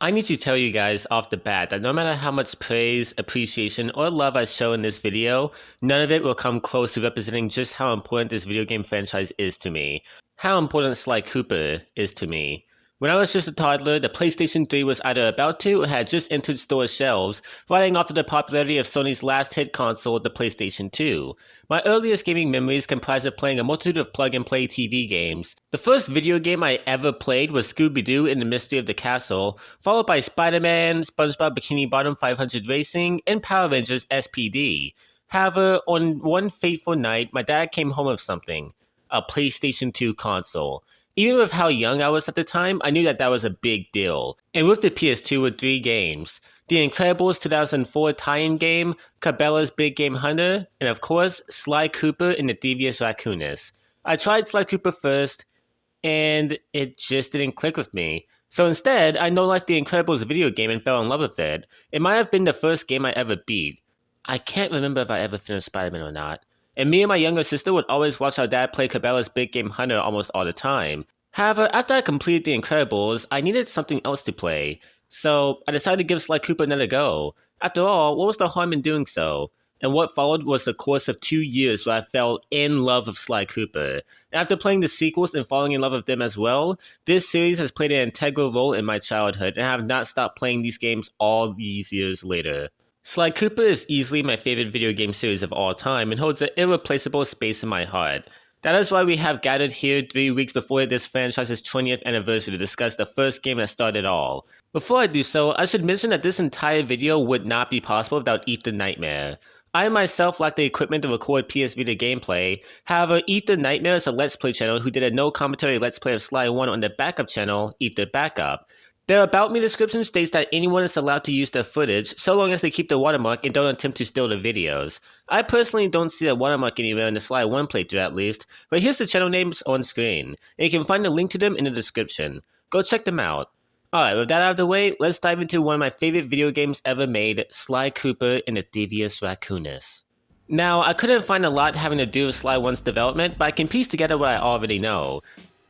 I need to tell you guys off the bat that no matter how much praise, appreciation, or love I show in this video, none of it will come close to representing just how important this video game franchise is to me. How important Sly Cooper is to me. When I was just a toddler, the PlayStation 3 was either about to or had just entered store shelves, riding off to the popularity of Sony's last hit console, the PlayStation 2. My earliest gaming memories comprise of playing a multitude of plug-and-play TV games. The first video game I ever played was Scooby-Doo and the Mystery of the Castle, followed by Spider-Man, SpongeBob Bikini Bottom 500 Racing, and Power Rangers SPD. However, on one fateful night, my dad came home with something. A PlayStation 2 console. Even with how young I was at the time, I knew that was a big deal. And with the PS2 were 3 games. The Incredibles 2004 tie-in game, Cabela's Big Game Hunter, and of course, Sly Cooper and the Thievius Raccoonus. I tried Sly Cooper first, and it just didn't click with me. So instead, I no-liked the Incredibles video game and fell in love with it. It might have been the first game I ever beat. I can't remember if I ever finished Spider-Man or not. And me and my younger sister would always watch our dad play Cabela's Big Game Hunter almost all the time. However, after I completed The Incredibles, I needed something else to play. So I decided to give Sly Cooper another go. After all, what was the harm in doing so? And what followed was the course of 2 years where I fell in love with Sly Cooper. And after playing the sequels and falling in love with them as well, this series has played an integral role in my childhood, and I have not stopped playing these games all these years later. Sly Cooper is easily my favorite video game series of all time and holds an irreplaceable space in my heart. That is why we have gathered here 3 weeks before this franchise's 20th anniversary to discuss the first game that started all. Before I do so, I should mention that this entire video would not be possible without AetherNightmare. I myself lack the equipment to record PS Vita gameplay. However, AetherNightmare is a Let's Play channel who did a no commentary Let's Play of Sly 1 on their backup channel, AetherBackup. Their About Me description states that anyone is allowed to use their footage so long as they keep the watermark and don't attempt to steal the videos. I personally don't see a watermark anywhere in the Sly 1 playthrough at least, but here's the channel names on screen, and you can find a link to them in the description. Go check them out. Alright, with that out of the way, let's dive into one of my favorite video games ever made, Sly Cooper and the Thievius Raccoonus. Now, I couldn't find a lot having to do with Sly 1's development, but I can piece together what I already know.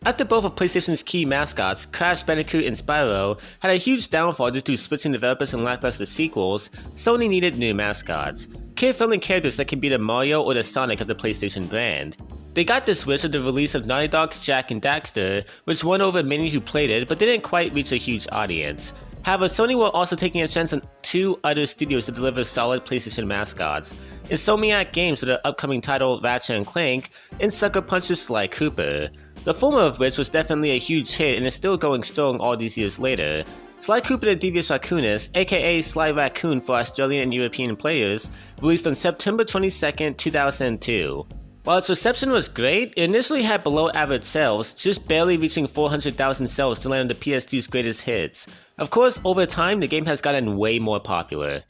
After both of PlayStation's key mascots, Crash Bandicoot and Spyro, had a huge downfall due to switching developers and lackluster sequels, Sony needed new mascots. Kid-friendly characters that could be the Mario or the Sonic of the PlayStation brand. They got this wish with the release of Naughty Dog's Jak and Daxter, which won over many who played it but didn't quite reach a huge audience. However, Sony were also taking a chance on 2 other studios to deliver solid PlayStation mascots. Insomniac Games with their upcoming title Ratchet & Clank, and Sucker Punch's Sly Cooper. The former of which was definitely a huge hit and is still going strong all these years later. Sly Cooper the Thievius Raccoonus, aka Sly Raccoon for Australian and European players, released on September 22, 2002. While its reception was great, it initially had below average sales, just barely reaching 400,000 sales to land on the PS2's greatest hits. Of course, over time, the game has gotten way more popular.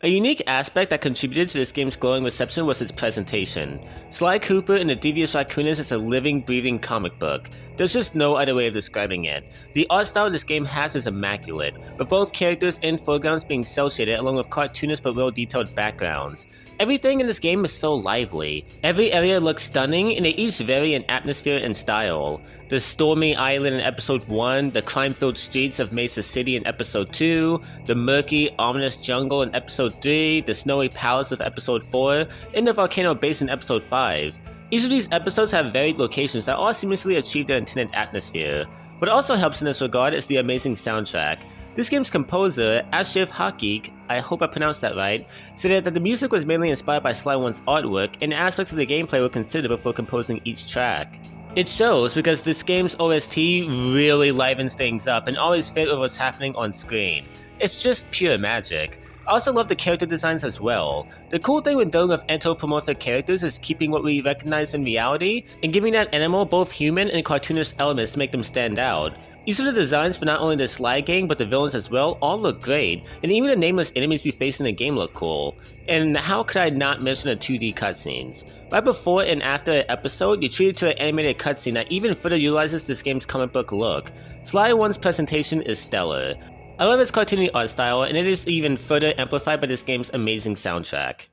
A unique aspect that contributed to this game's glowing reception was its presentation. Sly Cooper and the Thievius Raccoonus is a living, breathing comic book. There's just no other way of describing it. The art style this game has is immaculate, with both characters and foregrounds being cel-shaded along with cartoonish but well-detailed backgrounds. Everything in this game is so lively. Every area looks stunning, and they each vary in atmosphere and style. The stormy island in Episode 1, the crime-filled streets of Mesa City in Episode 2, the murky, ominous jungle in Episode 3, the snowy palace of Episode 4, and the volcano base in Episode 5. Each of these episodes have varied locations that all seamlessly achieve their intended atmosphere. What also helps in this regard is the amazing soundtrack. This game's composer, Ashif Hakik, I hope I pronounced that right, said that the music was mainly inspired by Sly 1's artwork and aspects of the gameplay were considered before composing each track. It shows because this game's OST really livens things up and always fit with what's happening on screen. It's just pure magic. I also love the character designs as well. The cool thing with dealing with anthropomorphic characters is keeping what we recognize in reality and giving that animal both human and cartoonish elements to make them stand out. Each of the designs for not only the Sly gang but the villains as well all look great, and even the nameless enemies you face in the game look cool. And how could I not mention the 2D cutscenes? Right before and after an episode, you're treated to an animated cutscene that even further utilizes this game's comic book look. Sly 1's presentation is stellar. I love its cartoony art style, and it is even further amplified by this game's amazing soundtrack.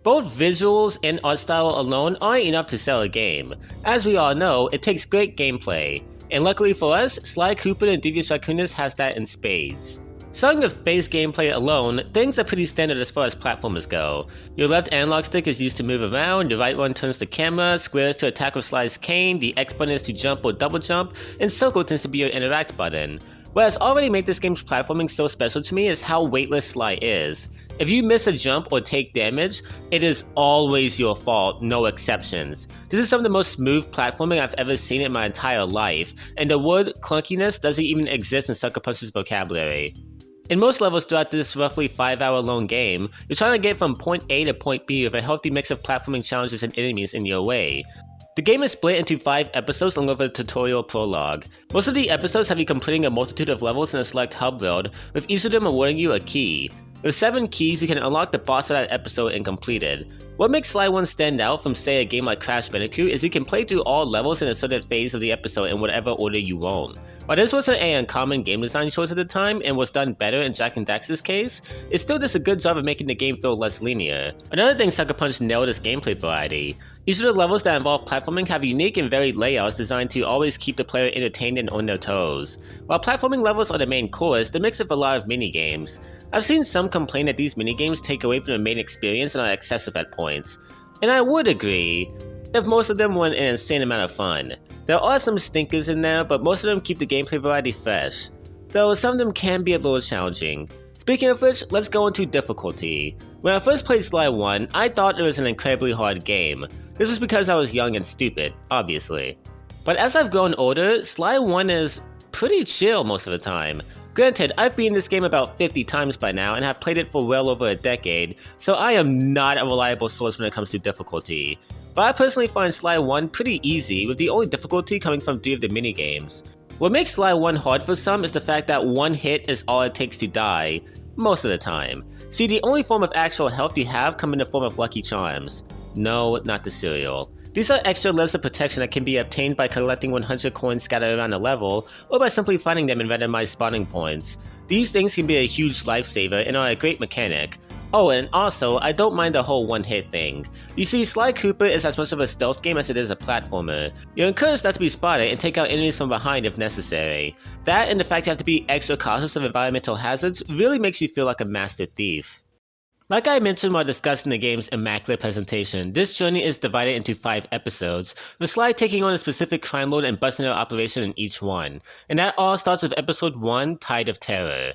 Both visuals and art style alone aren't enough to sell a game. As we all know, it takes great gameplay. and luckily for us, Sly Cooper and Thievius Raccoonus has that in spades. Starting with base gameplay alone, things are pretty standard as far as platformers go. Your left analog stick is used to move around, your right one turns the camera, square is to attack with Sly's cane, the X button is to jump or double jump, and circle tends to be your interact button. What has already made this game's platforming so special to me is how weightless Sly is. If you miss a jump or take damage, it is always your fault, no exceptions. This is some of the most smooth platforming I've ever seen in my entire life, and the word clunkiness doesn't even exist in Sucker Punch's vocabulary. In most levels throughout this roughly 5-hour long game, you're trying to get from point A to point B with a healthy mix of platforming challenges and enemies in your way. The game is split into 5 episodes along with a tutorial prologue. Most of the episodes have you completing a multitude of levels in a select hub world, with each of them awarding you a key. With 7 keys, you can unlock the boss of that episode and complete it. What makes Sly 1 stand out from say a game like Crash Bandicoot is you can play through all levels in a certain phase of the episode in whatever order you want. While this wasn't an uncommon game design choice at the time and was done better in Jak and Daxter's case, it still does a good job of making the game feel less linear. Another thing Sucker Punch nailed is gameplay variety. Each of the levels that involve platforming have unique and varied layouts designed to always keep the player entertained and on their toes. While platforming levels are the main course, they mix with a lot of minigames. I've seen some complain that these minigames take away from the main experience and are excessive at points. And I would agree, if most of them weren't an insane amount of fun. There are some stinkers in there, but most of them keep the gameplay variety fresh, though some of them can be a little challenging. Speaking of which, let's go into difficulty. When I first played Sly 1, I thought it was an incredibly hard game. This was because I was young and stupid, obviously. But as I've grown older, Sly 1 is pretty chill most of the time. Granted, I've beaten this game about 50 times by now and have played it for well over a decade, so I am not a reliable source when it comes to difficulty. But I personally find Sly 1 pretty easy, with the only difficulty coming from 3 of the minigames. What makes Sly 1 hard for some is the fact that one hit is all it takes to die, most of the time. See, the only form of actual health you have come in the form of Lucky Charms. No, not the cereal. These are extra layers of protection that can be obtained by collecting 100 coins scattered around a level, or by simply finding them in randomized spawning points. These things can be a huge lifesaver and are a great mechanic. Oh, and also, I don't mind the whole one-hit thing. You see, Sly Cooper is as much of a stealth game as it is a platformer. You're encouraged not to be spotted and take out enemies from behind if necessary. That and the fact you have to be extra cautious of environmental hazards really makes you feel like a master thief. Like I mentioned while discussing the game's immaculate presentation, this journey is divided into 5 episodes, with Sly taking on a specific crime lord and busting their operation in each one. And that all starts with episode 1, Tide of Terror.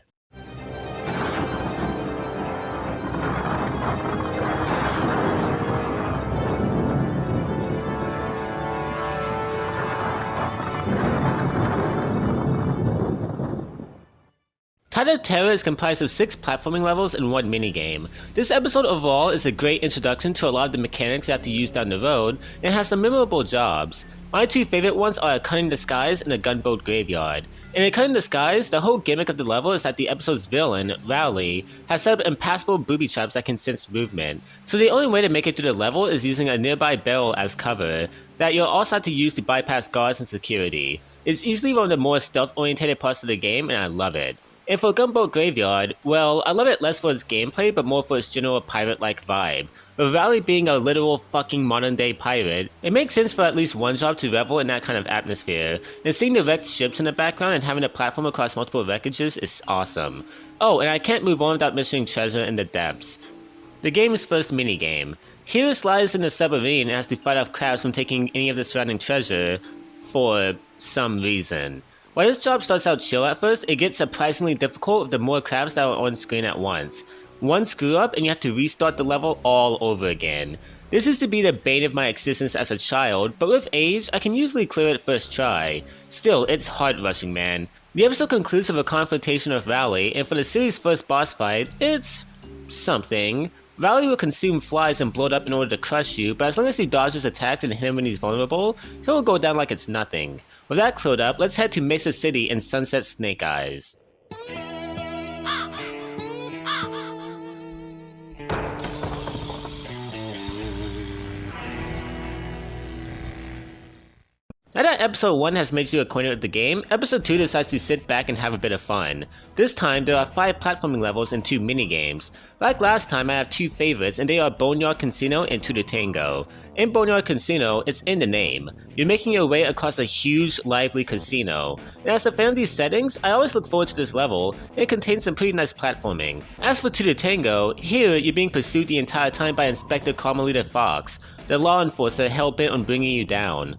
Tide of Terror is comprised of 6 platforming levels and 1 minigame. This episode overall is a great introduction to a lot of the mechanics you have to use down the road, and has some memorable jobs. My 2 favorite ones are a cunning disguise and a gunboat graveyard. In a cunning disguise, the whole gimmick of the level is that the episode's villain, Valerie, has set up impassable booby traps that can sense movement. So the only way to make it through the level is using a nearby barrel as cover, that you'll also have to use to bypass guards and security. It's easily one of the more stealth-oriented parts of the game, and I love it. And for Gunboat Graveyard, well, I love it less for its gameplay, but more for its general pirate-like vibe. With Valley being a literal fucking modern-day pirate, it makes sense for at least one job to revel in that kind of atmosphere, and seeing the wrecked ships in the background and having a platform across multiple wreckages is awesome. Oh, and I can't move on without mentioning Treasure in the Depths, the game's first minigame. Here, Sly is in a submarine and has to fight off crabs from taking any of the surrounding treasure, for some reason. While this job starts out chill at first, it gets surprisingly difficult with the more crabs that are on screen at once. One screw up and you have to restart the level all over again. This used to be the bane of my existence as a child, but with age, I can usually clear it first try. Still, it's heart-rushing, man. The episode concludes with a confrontation with Valley, and for the series' first boss fight, it's something. Valley will consume flies and blow it up in order to crush you, but as long as he dodges attacks and hit him when he's vulnerable, he'll go down like it's nothing. With that cleared up, let's head to Mesa City and Sunset Snake Eyes. Now that episode 1 has made you acquainted with the game, episode 2 decides to sit back and have a bit of fun. This time, there are 5 platforming levels and 2 minigames. Like last time, I have 2 favorites, and they are Boneyard Casino and Two to Tango. In Boneyard Casino, it's in the name. You're making your way across a huge, lively casino. And as a fan of these settings, I always look forward to this level, and it contains some pretty nice platforming. As for Two to Tango, here you're being pursued the entire time by Inspector Carmelita Fox, the law enforcer hell-bent on bringing you down.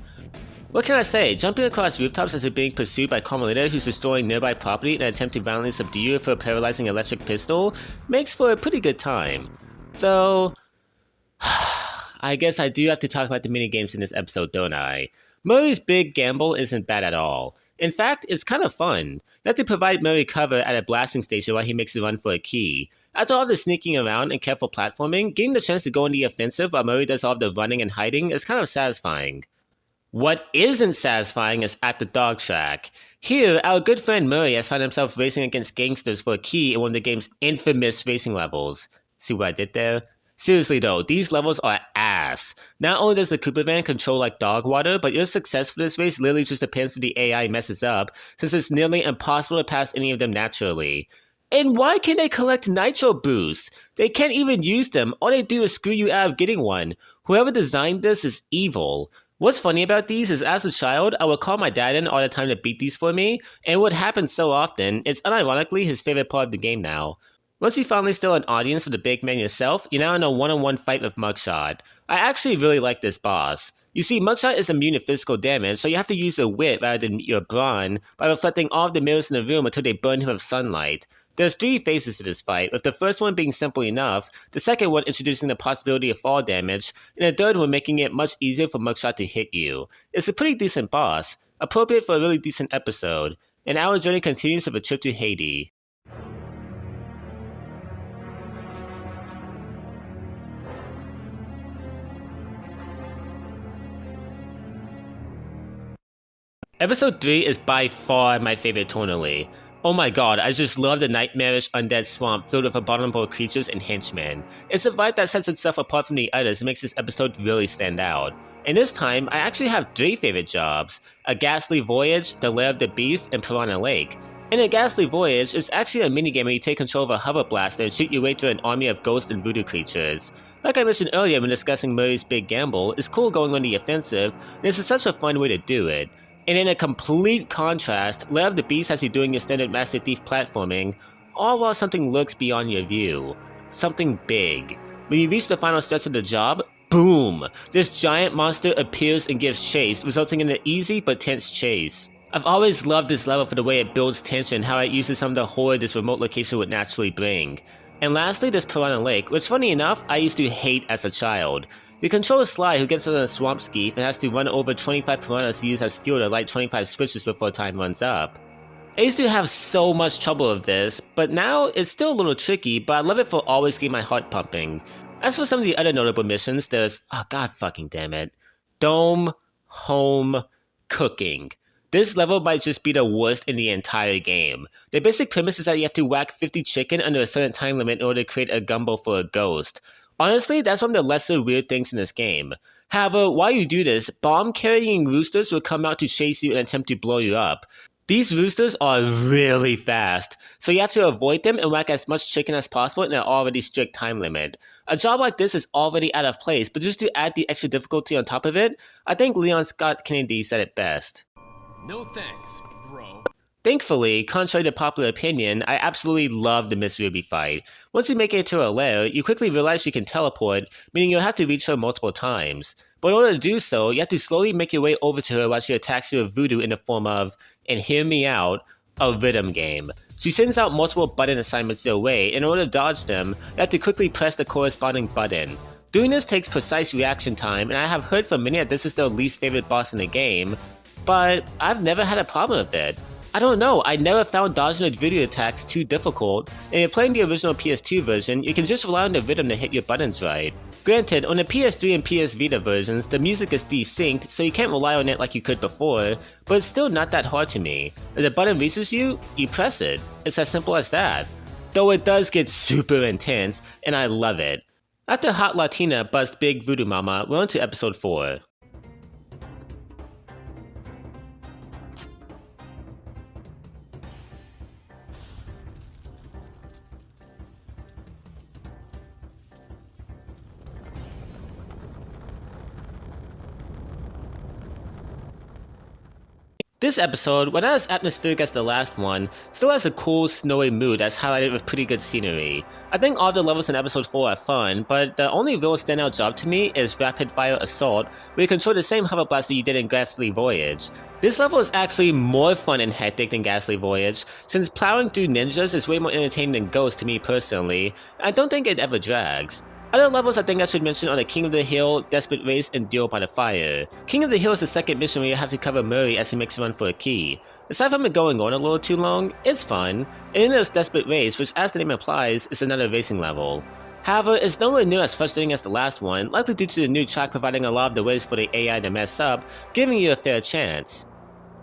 What can I say? Jumping across rooftops as you're being pursued by Carmelita, who's destroying nearby property in an attempt to violently subdue you with a paralyzing electric pistol, makes for a pretty good time. Though, I guess I do have to talk about the minigames in this episode, don't I? Murray's big gamble isn't bad at all. In fact, it's kind of fun. You have to provide Murray cover at a blasting station while he makes a run for a key. After all the sneaking around and careful platforming, getting the chance to go on the offensive while Murray does all the running and hiding is kind of satisfying. What isn't satisfying is at the dog track. Here, our good friend Murray has found himself racing against gangsters for a key in one of the game's infamous racing levels. See what I did there? Seriously though, these levels are ass. Not only does the Cooper van control like dog water, but your success for this race literally just depends if the AI messes up, since it's nearly impossible to pass any of them naturally. And why can they collect nitro boosts? They can't even use them, all they do is screw you out of getting one. Whoever designed this is evil. What's funny about these is as a child, I would call my dad in all the time to beat these for me, and what happens so often, it's unironically his favorite part of the game now. Once you finally steal an audience with the big man yourself, you're now in a one-on-one fight with Mugshot. I actually really like this boss. You see, Mugshot is immune to physical damage, so you have to use your wit rather than your brawn by reflecting all of the mirrors in the room until they burn him with sunlight. There's 3 phases to this fight, with the first one being simple enough, the second one introducing the possibility of fall damage, and the third one making it much easier for Mugshot to hit you. It's a pretty decent boss, appropriate for a really decent episode, and our journey continues with a trip to Haiti. Episode 3 is by far my favorite tonally. Oh my god, I just love the nightmarish undead swamp filled with abominable creatures and henchmen. It's a vibe that sets itself apart from the others and makes this episode really stand out. And this time, I actually have 3 favorite jobs: A Ghastly Voyage, The Lair of the Beast, and Piranha Lake. In A Ghastly Voyage, it's actually a minigame where you take control of a hover blaster and shoot your way through an army of ghost and voodoo creatures. Like I mentioned earlier when discussing Murray's big gamble, it's cool going on the offensive, and this is such a fun way to do it. And in a complete contrast, Lair of the Beast has you doing your standard Master Thief platforming, all while something lurks beyond your view. Something big. When you reach the final stretch of the job, boom! This giant monster appears and gives chase, resulting in an easy but tense chase. I've always loved this level for the way it builds tension and how it uses some of the horror this remote location would naturally bring. And lastly, there's Piranha Lake, which funny enough, I used to hate as a child. You control Sly, who gets on a swamp skeef and has to run over 25 piranhas to use as fuel to light 25 switches before time runs up. I used to have so much trouble with this, but now it's still a little tricky, but I love it for always getting my heart pumping. As for some of the other notable missions, there's, oh god fucking damn it, Dome, Home, Cooking. This level might just be the worst in the entire game. The basic premise is that you have to whack 50 chicken under a certain time limit in order to create a gumbo for a ghost. Honestly, that's one of the lesser weird things in this game. However, while you do this, bomb-carrying roosters will come out to chase you and attempt to blow you up. These roosters are really fast, so you have to avoid them and whack as much chicken as possible in an already strict time limit. A job like this is already out of place, but just to add the extra difficulty on top of it, I think Leon Scott Kennedy said it best. No thanks, bro. Thankfully, contrary to popular opinion, I absolutely love the Miss Ruby fight. Once you make it to her lair, you quickly realize she can teleport, meaning you'll have to reach her multiple times. But in order to do so, you have to slowly make your way over to her while she attacks you with voodoo in the form of, and hear me out, a rhythm game. She sends out multiple button assignments their way, and in order to dodge them, you have to quickly press the corresponding button. Doing this takes precise reaction time, and I have heard from many that this is their least favorite boss in the game, but I've never had a problem with it. I don't know, I never found dodging the voodoo attacks too difficult, and if playing the original PS2 version, you can just rely on the rhythm to hit your buttons right. Granted, on the PS3 and PS Vita versions, the music is desynced, so you can't rely on it like you could before, but it's still not that hard to me. If the button reaches you, you press it. It's as simple as that. Though it does get super intense, and I love it. After Hot Latina buzzed Big Voodoo Mama, we're on to episode 4. This episode, while not as atmospheric as the last one, still has a cool, snowy mood that's highlighted with pretty good scenery. I think all the levels in episode 4 are fun, but the only real standout job to me is Rapid Fire Assault, where you control the same hover blaster you did in Ghastly Voyage. This level is actually more fun and hectic than Ghastly Voyage, since plowing through ninjas is way more entertaining than Ghost to me personally, and I don't think it ever drags. Other levels I think I should mention are the King of the Hill, Desperate Race, and Duel by the Fire. King of the Hill is the second mission where you have to cover Murray as he makes a run for a key. Aside from it going on a little too long, it's fun, and then there's Desperate Race, which as the name implies, is another racing level. However, it's nowhere near as frustrating as the last one, likely due to the new track providing a lot of the ways for the AI to mess up, giving you a fair chance.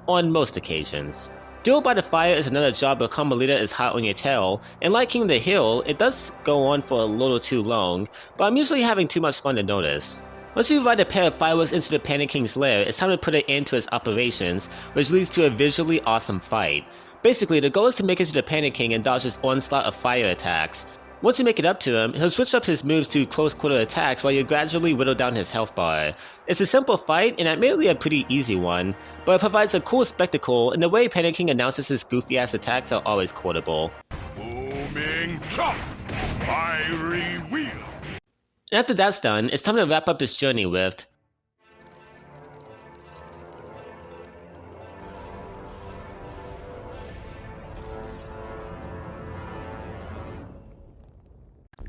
On most occasions. Duel by the Fire is another job where Carmelita is hot on your tail, and like King of the Hill, it does go on for a little too long, but I'm usually having too much fun to notice. Once you ride a pair of fireworks into the Panda King's lair, it's time to put an end to its operations, which leads to a visually awesome fight. Basically, the goal is to make it to the Panda King and dodge his onslaught of fire attacks. Once you make it up to him, he'll switch up his moves to close quarter attacks while you gradually whittle down his health bar. It's a simple fight and admittedly a pretty easy one, but it provides a cool spectacle and the way Panda King announces his goofy ass attacks are always quotable. Booming chop! Fiery wheel! And after that's done, it's time to wrap up this journey with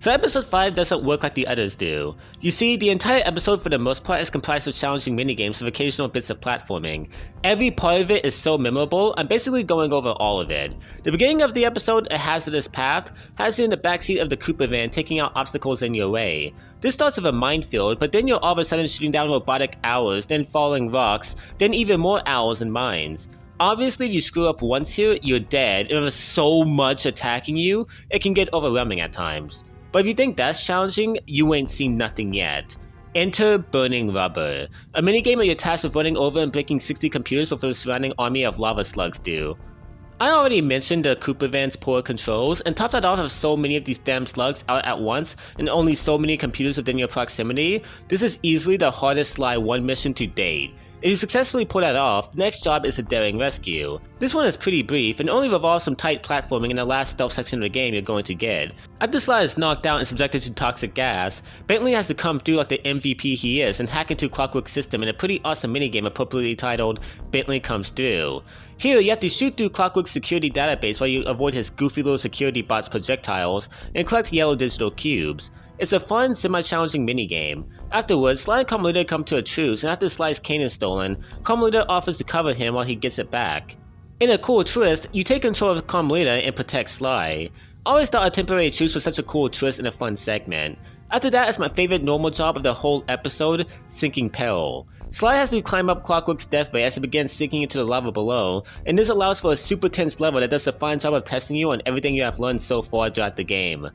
So episode 5 doesn't work like the others do. You see, the entire episode for the most part is comprised of challenging minigames with occasional bits of platforming. Every part of it is so memorable, I'm basically going over all of it. The beginning of the episode, A Hazardous Path, has you in the backseat of the Cooper van taking out obstacles in your way. This starts with a minefield, but then you're all of a sudden shooting down robotic owls, then falling rocks, then even more owls and mines. Obviously, if you screw up once here, you're dead, and with so much attacking you, it can get overwhelming at times. But if you think that's challenging, you ain't seen nothing yet. Enter Burning Rubber, a minigame where you're tasked with running over and breaking 60 computers before the surrounding army of lava slugs do. I already mentioned the Cooper van's poor controls, and top that off with so many of these damn slugs out at once and only so many computers within your proximity, this is easily the hardest Sly 1 mission to date. If you successfully pull that off, the next job is a daring rescue. This one is pretty brief and only revolves some tight platforming in the last stealth section of the game you're going to get. After Sly is knocked out and subjected to toxic gas, Bentley has to come through like the MVP he is and hack into Clockwork's system in a pretty awesome minigame appropriately titled Bentley Comes Through. Here, you have to shoot through Clockwork's security database while you avoid his goofy little security bot's projectiles and collect yellow digital cubes. It's a fun, semi-challenging minigame. Afterwards, Sly and Carmelita come to a truce, and after Sly's cane is stolen, Carmelita offers to cover him while he gets it back. In a cool twist, you take control of Carmelita and protect Sly. I always thought a temporary truce was such a cool twist and a fun segment. After that is my favorite normal job of the whole episode, Sinking Peril. Sly has to climb up Clockwork's death ray as he begins sinking into the lava below, and this allows for a super tense level that does a fine job of testing you on everything you have learned so far throughout the game.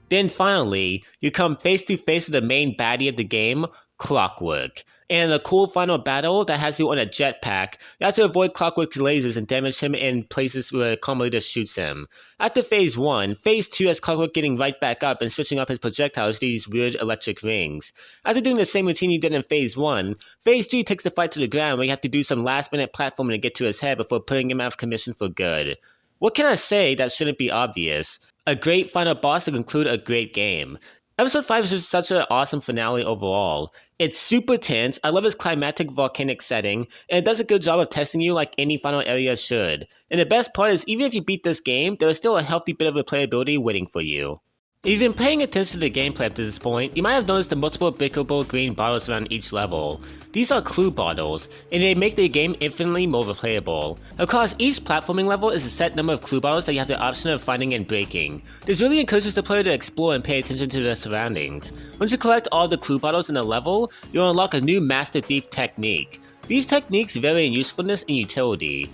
Then finally, you come face to face with the main baddie of the game, Clockwork. And in a cool final battle that has you on a jetpack, you have to avoid Clockwork's lasers and damage him in places where Carmelita shoots him. After phase 1, phase 2 has Clockwork getting right back up and switching up his projectiles to these weird electric rings. After doing the same routine you did in phase 1, phase 2 takes the fight to the ground where you have to do some last minute platforming to get to his head before putting him out of commission for good. What can I say that shouldn't be obvious? A great final boss to conclude a great game. Episode 5 is just such an awesome finale overall. It's super tense, I love its climactic volcanic setting, and it does a good job of testing you like any final area should. And the best part is even if you beat this game, there is still a healthy bit of replayability waiting for you. If you've been paying attention to the gameplay up to this point, you might have noticed the multiple breakable green bottles around each level. These are clue bottles, and they make the game infinitely more replayable. Across each platforming level is a set number of clue bottles that you have the option of finding and breaking. This really encourages the player to explore and pay attention to their surroundings. Once you collect all the clue bottles in a level, you'll unlock a new Master Thief technique. These techniques vary in usefulness and utility.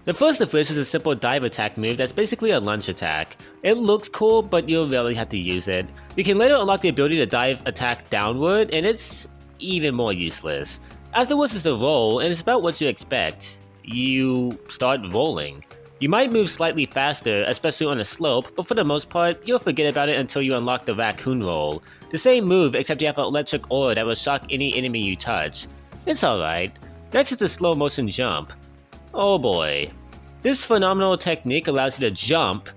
The first of which is a simple dive attack move that's basically a lunge attack. It looks cool, but you'll rarely have to use it. You can later unlock the ability to dive attack downward, and it's even more useless. Afterwards is the roll, and it's about what you expect. You start rolling. You might move slightly faster, especially on a slope, but for the most part, you'll forget about it until you unlock the raccoon roll. The same move, except you have an electric aura that will shock any enemy you touch. It's alright. Next is the slow motion jump. Oh boy. This phenomenal technique allows you to jump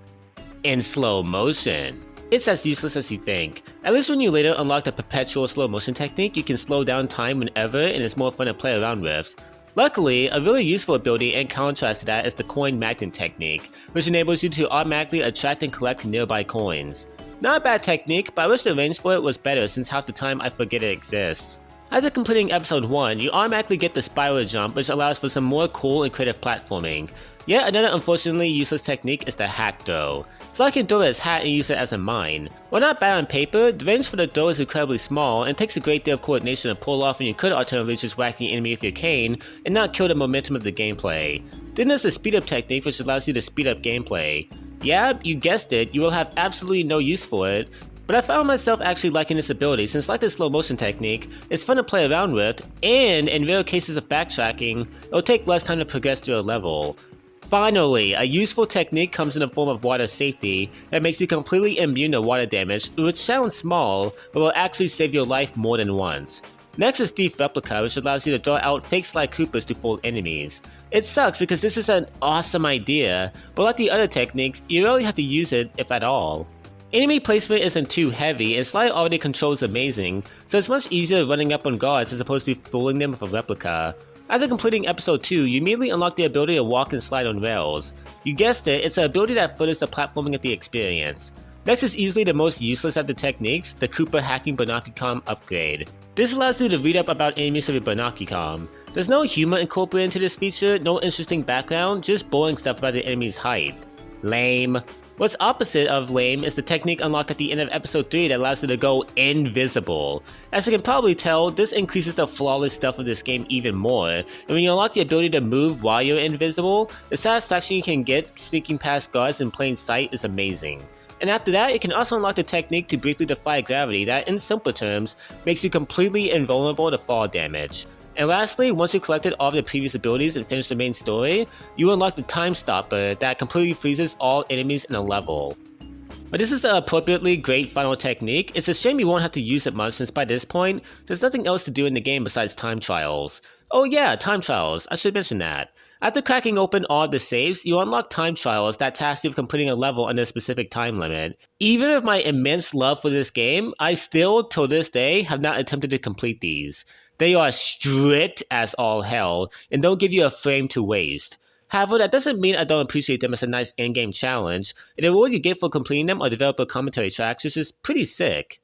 in slow motion. It's as useless as you think. At least when you later unlock the perpetual slow motion technique, you can slow down time whenever and it's more fun to play around with. Luckily, a really useful ability in contrast to that is the coin magnet technique, which enables you to automatically attract and collect nearby coins. Not a bad technique, but I wish the range for it was better since half the time I forget it exists. After completing episode 1, you automatically get the spiral jump, which allows for some more cool and creative platforming. Yet another unfortunately useless technique is the hack throw. Sly can throw his hat and use it as a mine. While not bad on paper, the range for the throw is incredibly small and takes a great deal of coordination to pull off, and you could alternatively just whack the enemy with your cane and not kill the momentum of the gameplay. Then there's the speed up technique, which allows you to speed up gameplay. Yeah, you guessed it, you will have absolutely no use for it, but I found myself actually liking this ability since, like the slow motion technique, it's fun to play around with, and in rare cases of backtracking, it'll take less time to progress through a level. Finally, a useful technique comes in the form of water safety that makes you completely immune to water damage, which sounds small, but will actually save your life more than once. Next is Thief Replica, which allows you to draw out fake Sly Coopers to fool enemies. It sucks because this is an awesome idea, but like the other techniques, you rarely have to use it, if at all. Enemy placement isn't too heavy, and Sly already controls amazing, so it's much easier running up on guards as opposed to fooling them with a replica. After completing episode 2, you immediately unlock the ability to walk and slide on rails. You guessed it, it's an ability that furthers the platforming of the experience. Next is easily the most useless of the techniques, the Cooper hacking Binocucom upgrade. This allows you to read up about enemies with your Binocucom. There's no humor incorporated into this feature, no interesting background, just boring stuff about the enemy's height. Lame. What's opposite of lame is the technique unlocked at the end of episode 3 that allows you to go invisible. As you can probably tell, this increases the flawless stuff of this game even more, and when you unlock the ability to move while you're invisible, the satisfaction you can get sneaking past guards in plain sight is amazing. And after that, you can also unlock the technique to briefly defy gravity that, in simpler terms, makes you completely invulnerable to fall damage. And lastly, once you've collected all of the previous abilities and finished the main story, you unlock the Time Stopper that completely freezes all enemies in a level. But this is an appropriately great final technique. It's a shame you won't have to use it much since by this point, there's nothing else to do in the game besides time trials. Oh yeah, time trials, I should mention that. After cracking open all of the saves, you unlock time trials that task you with completing a level under a specific time limit. Even with my immense love for this game, I still, till this day, have not attempted to complete these. They are strict as all hell, and don't give you a frame to waste. However, that doesn't mean I don't appreciate them as a nice in-game challenge, and the reward you get for completing them are developer commentary tracks, which is pretty sick.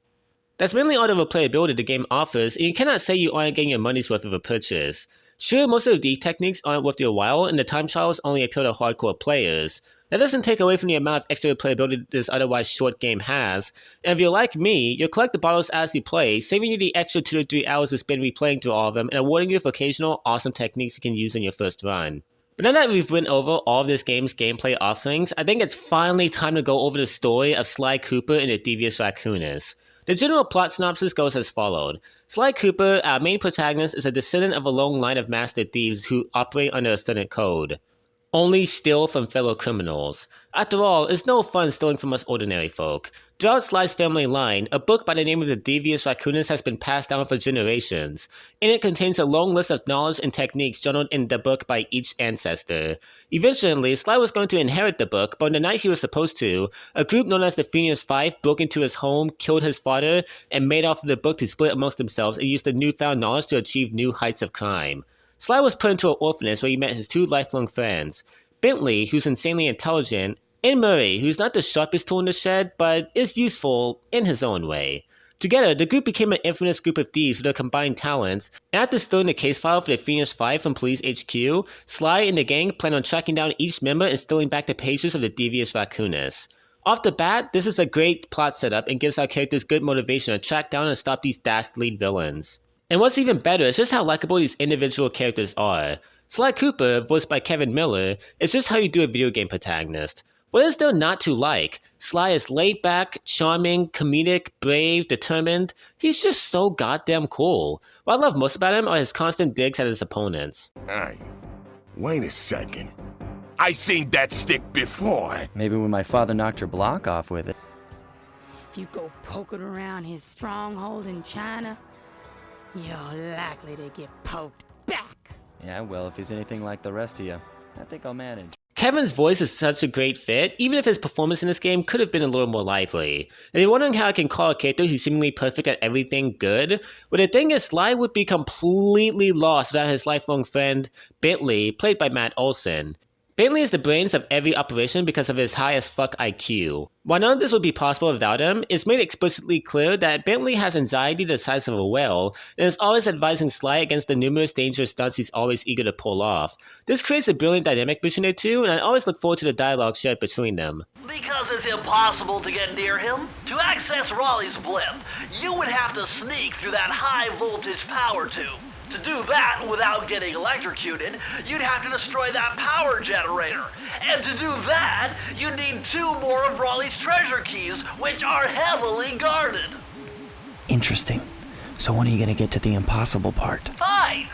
That's mainly all the replayability the game offers, and you cannot say you aren't getting your money's worth of a purchase. Sure, most of these techniques aren't worth your while, and the time trials only appeal to hardcore players. That doesn't take away from the amount of extra replayability this otherwise short game has, and if you're like me, you'll collect the bottles as you play, saving you the extra 2 to 3 hours to spend replaying through all of them and awarding you with occasional awesome techniques you can use in your first run. But now that we've went over all of this game's gameplay offerings, I think it's finally time to go over the story of Sly Cooper and the Thievius Raccoonus. The general plot synopsis goes as followed. Sly Cooper, our main protagonist, is a descendant of a long line of master thieves who operate under a certain code. Only steal from fellow criminals. After all, it's no fun stealing from us ordinary folk. Throughout Sly's family line, a book by the name of the Thievius Raccoonus has been passed down for generations. In it contains a long list of knowledge and techniques journaled in the book by each ancestor. Eventually, Sly was going to inherit the book, but on the night he was supposed to, a group known as the Fiendish Five broke into his home, killed his father, and made off with the book to split amongst themselves and use the newfound knowledge to achieve new heights of crime. Sly was put into an orphanage where he met his 2 lifelong friends, Bentley, who's insanely intelligent, and Murray, who's not the sharpest tool in the shed, but is useful in his own way. Together, the group became an infamous group of thieves with their combined talents, and after stealing the case file for the Fiendish Five from Police HQ, Sly and the gang plan on tracking down each member and stealing back the pages of the Thievius Raccoonus. Off the bat, this is a great plot setup and gives our characters good motivation to track down and stop these dastardly villains. And what's even better is just how likable these individual characters are. Sly Cooper, voiced by Kevin Miller, is just how you do a video game protagonist. What is there not to like? Sly is laid back, charming, comedic, brave, determined. He's just so goddamn cool. What I love most about him are his constant digs at his opponents. Hey, wait a second. I seen that stick before. Maybe when my father knocked her block off with it. If you go poking around his stronghold in China, you're likely to get poked back. Yeah, well, if he's anything like the rest of you. I think I'll manage. Kevin's voice is such a great fit, even if his performance in this game could have been a little more lively. If you're wondering how I can call a character who's seemingly perfect at everything good, well, the thing is, Sly would be completely lost without his lifelong friend, Bentley, played by Matt Olson. Bentley is the brains of every operation because of his high as fuck IQ. While none of this would be possible without him, it's made explicitly clear that Bentley has anxiety the size of a whale, and is always advising Sly against the numerous dangerous stunts he's always eager to pull off. This creates a brilliant dynamic between the two, and I always look forward to the dialogue shared between them. Because it's impossible to get near him. To access Raleigh's blimp, you would have to sneak through that high voltage power tube. To do that without getting electrocuted, you'd have to destroy that power generator. And to do that, you'd need 2 more of Raleigh's treasure keys, which are heavily guarded. Interesting. So when are you gonna get to the impossible part? Fine!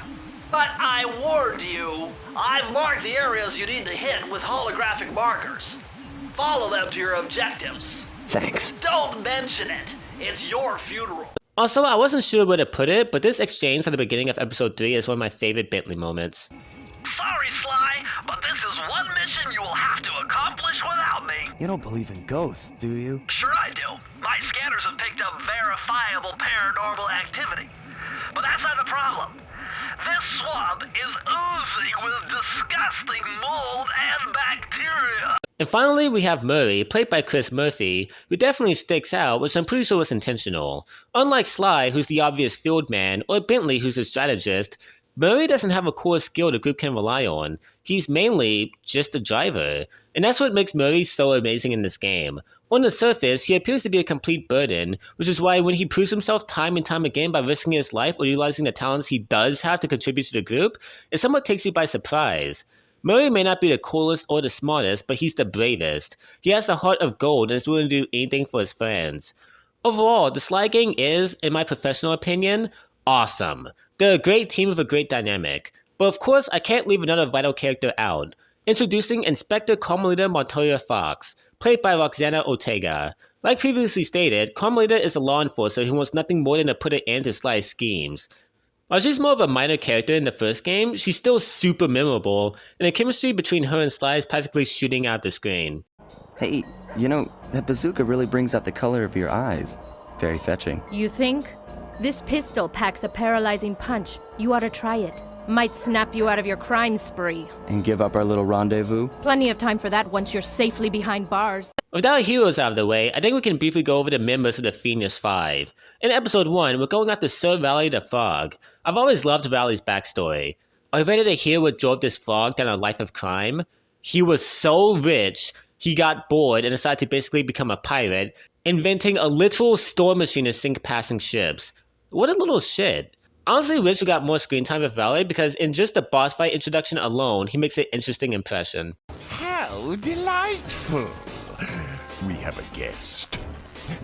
But I warned you. I've marked the areas you need to hit with holographic markers. Follow them to your objectives. Thanks. Don't mention it. It's your funeral. Also, I wasn't sure where to put it, but this exchange at the beginning of episode 3 is one of my favorite Bentley moments. Sorry, Sly, but this is one mission you will have to accomplish without me. You don't believe in ghosts, do you? Sure I do. My scanners have picked up verifiable paranormal activity. But that's not the problem. This swamp is oozing with disgusting mold and bacteria. And finally, we have Murray, played by Chris Murphy, who definitely sticks out, which I'm pretty sure was intentional. Unlike Sly, who's the obvious field man, or Bentley, who's a strategist, Murray doesn't have a core skill the group can rely on. He's mainly just a driver. And that's what makes Murray so amazing in this game. On the surface, he appears to be a complete burden, which is why when he proves himself time and time again by risking his life or utilizing the talents he does have to contribute to the group, it somewhat takes you by surprise. Murray may not be the coolest or the smartest, but he's the bravest. He has a heart of gold and is willing to do anything for his friends. Overall, the Sly Gang is, in my professional opinion, awesome. They're a great team with a great dynamic. But of course, I can't leave another vital character out. Introducing Inspector Carmelita Montoya Fox, played by Roxana Ortega. Like previously stated, Carmelita is a law enforcer who wants nothing more than to put an end to Sly's schemes. While she's more of a minor character in the first game, she's still super memorable, and the chemistry between her and Sly is practically shooting out the screen. Hey, you know, that bazooka really brings out the color of your eyes. Very fetching. You think? This pistol packs a paralyzing punch. You ought to try it. Might snap you out of your crime spree. And give up our little rendezvous? Plenty of time for that once you're safely behind bars. With our heroes out of the way, I think we can briefly go over the members of the Fiendish Five. In episode 1, we're going after Sir Valerie the Frog. I've always loved Valerie's backstory. Are you ready to hear what drove this frog down a life of crime? He was so rich, he got bored and decided to basically become a pirate, inventing a literal storm machine to sink passing ships. What a little shit. Honestly, wish we got more screen time with Valerie because in just the boss fight introduction alone, he makes an interesting impression. How delightful. We have a guest.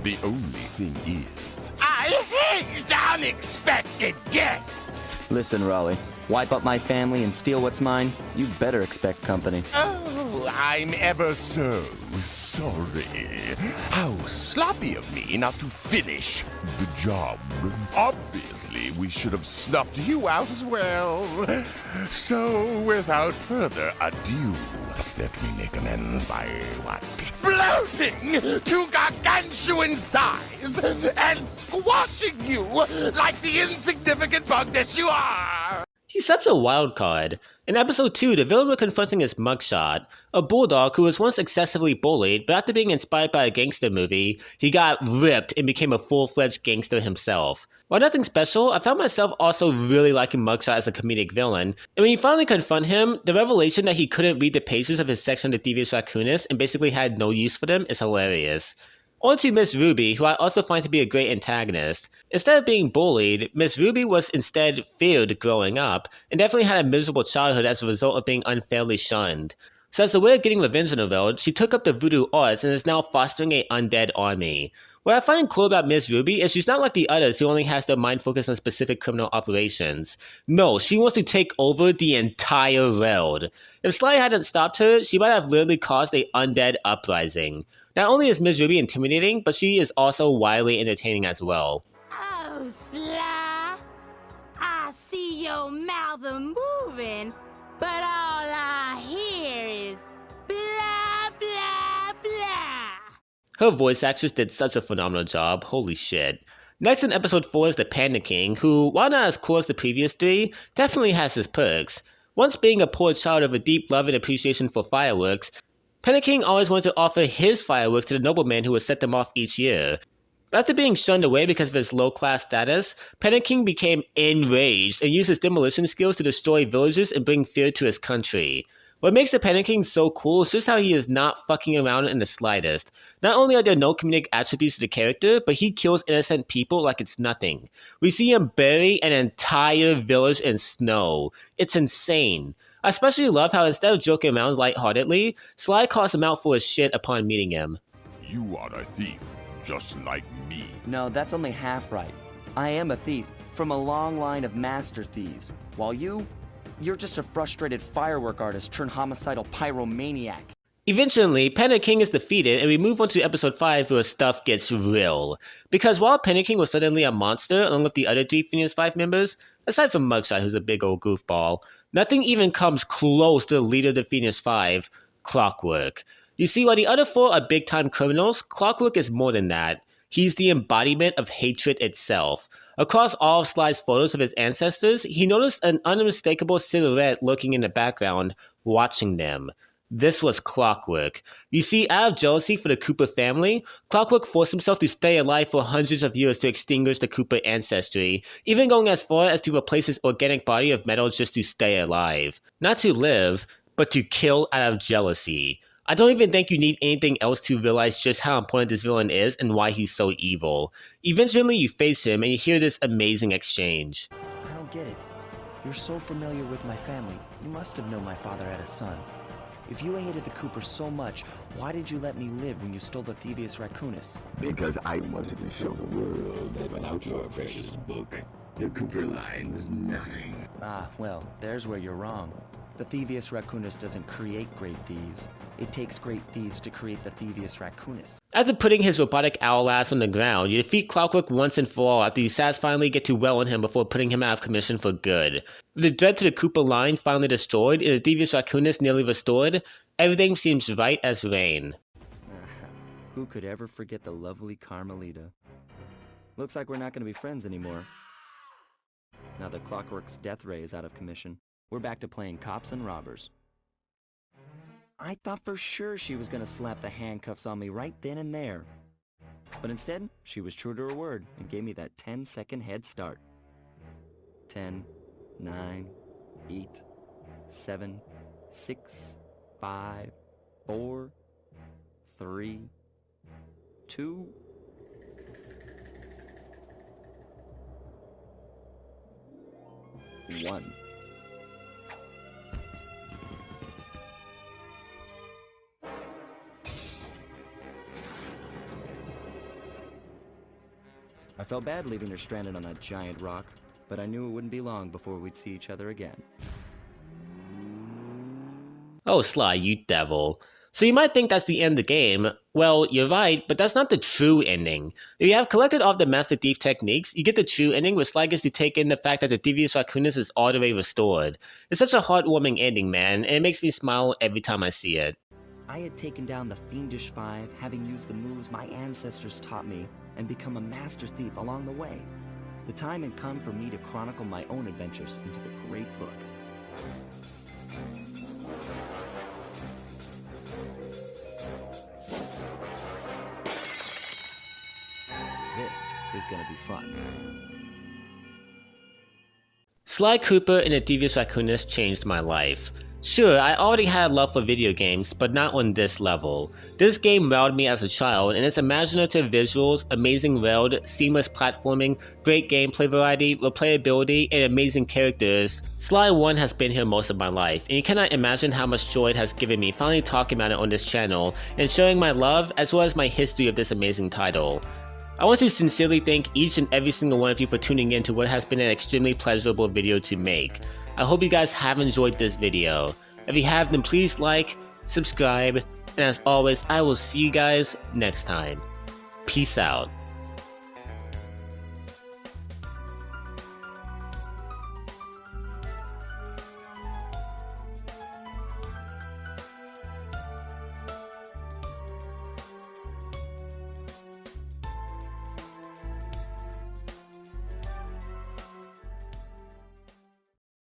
The only thing is, I hate unexpected guests. Listen, Raleigh, wipe up my family and steal what's mine? You better expect company. Oh, I'm ever so sorry. How sloppy of me not to finish the job. Obviously, we should have snuffed you out as well. So, without further ado, let me make amends by what? Bloating to gargantuan size and squashing you like the insignificant bug that you are! He's such a wild card. In episode 2, the villain we're confronting is Mugshot, a bulldog who was once excessively bullied, but after being inspired by a gangster movie, he got ripped and became a full-fledged gangster himself. While nothing special, I found myself also really liking Mugshot as a comedic villain, and when you finally confront him, the revelation that he couldn't read the pages of his section of the Thievius Raccoonus and basically had no use for them is hilarious. On to Miss Ruby, who I also find to be a great antagonist. Instead of being bullied, Miss Ruby was instead feared growing up, and definitely had a miserable childhood as a result of being unfairly shunned. So as a way of getting revenge on the world, she took up the voodoo arts and is now fostering an undead army. What I find cool about Miss Ruby is she's not like the others who only has their mind focused on specific criminal operations. No, she wants to take over the entire world. If Sly hadn't stopped her, she might have literally caused an undead uprising. Not only is Miss Ruby intimidating, but she is also wildly entertaining as well. Oh, Sly, I see your mouth a moving, but all I hear Her voice actress did such a phenomenal job, holy shit. Next in episode 4 is the Panda King, who, while not as cool as the previous 3, definitely has his perks. Once being a poor child of a deep love and appreciation for fireworks, Panda King always wanted to offer his fireworks to the nobleman who would set them off each year. But after being shunned away because of his low-class status, Panda King became enraged and used his demolition skills to destroy villages and bring fear to his country. What makes the Panda King so cool is just how he is not fucking around in the slightest. Not only are there no comedic attributes to the character, but he kills innocent people like it's nothing. We see him bury an entire village in snow. It's insane. I especially love how instead of joking around lightheartedly, Sly calls him out for his shit upon meeting him. You are a thief, just like me. No, that's only half right. I am a thief from a long line of master thieves, while you're just a frustrated firework artist turned homicidal pyromaniac. Eventually, Panda King is defeated and we move on to episode 5 where stuff gets real. Because while Panda King was suddenly a monster along with the other 3 Fiendish Five members, aside from Mugshot who's a big old goofball, nothing even comes close to the leader of the Fiendish Five, Clockwork. You see, while the other 4 are big-time criminals, Clockwork is more than that. He's the embodiment of hatred itself. Across all of Sly's photos of his ancestors, he noticed an unmistakable silhouette lurking in the background, watching them. This was Clockwork. You see, out of jealousy for the Cooper family, Clockwork forced himself to stay alive for hundreds of years to extinguish the Cooper ancestry, even going as far as to replace his organic body of metal just to stay alive. Not to live, but to kill out of jealousy. I don't even think you need anything else to realize just how important this villain is and why he's so evil. Eventually you face him and you hear this amazing exchange. I don't get it. You're so familiar with my family. You must have known my father had a son. If you hated the Coopers so much, why did you let me live when you stole the Thievius Raccoonus? Because I wanted to show the world that without your precious book, the Cooper line was nothing. Ah, well, there's where you're wrong. The Thievius Raccoonus doesn't create great thieves. It takes great thieves to create the Thievius Raccoonus. After putting his robotic owl ass on the ground, you defeat Clockwork once and for all after you satisfyingly get to well on him before putting him out of commission for good. With the threat to the Cooper line finally destroyed and the Thievius Raccoonus nearly restored, everything seems right as rain. Who could ever forget the lovely Carmelita? Looks like we're not going to be friends anymore. Now that Clockwork's death ray is out of commission, we're back to playing cops and robbers. I thought for sure she was gonna slap the handcuffs on me right then and there. But instead, she was true to her word and gave me that 10-second head start. 10, 9, 8, 7, 6, 5, 4, 3, 2, 1. I felt bad leaving her stranded on that giant rock, but I knew it wouldn't be long before we'd see each other again. Oh Sly, you devil. So you might think that's the end of the game. Well, you're right, but that's not the true ending. If you have collected all of the Master Thief techniques, you get the true ending where Sly gets to take in the fact that the Thievius Raccoonus is all the way restored. It's such a heartwarming ending, man, and it makes me smile every time I see it. I had taken down the Fiendish Five, having used the moves my ancestors taught me, and become a master thief along the way. The time had come for me to chronicle my own adventures into the great book. This is gonna be fun. Sly Cooper and the Thievius Raccoonus changed my life. Sure, I already had a love for video games, but not on this level. This game wowed me as a child, and its imaginative visuals, amazing world, seamless platforming, great gameplay variety, replayability, and amazing characters. Sly 1 has been here most of my life, and you cannot imagine how much joy it has given me finally talking about it on this channel, and showing my love as well as my history of this amazing title. I want to sincerely thank each and every single one of you for tuning in to what has been an extremely pleasurable video to make. I hope you guys have enjoyed this video. If you have, then please like, subscribe, and as always, I will see you guys next time. Peace out.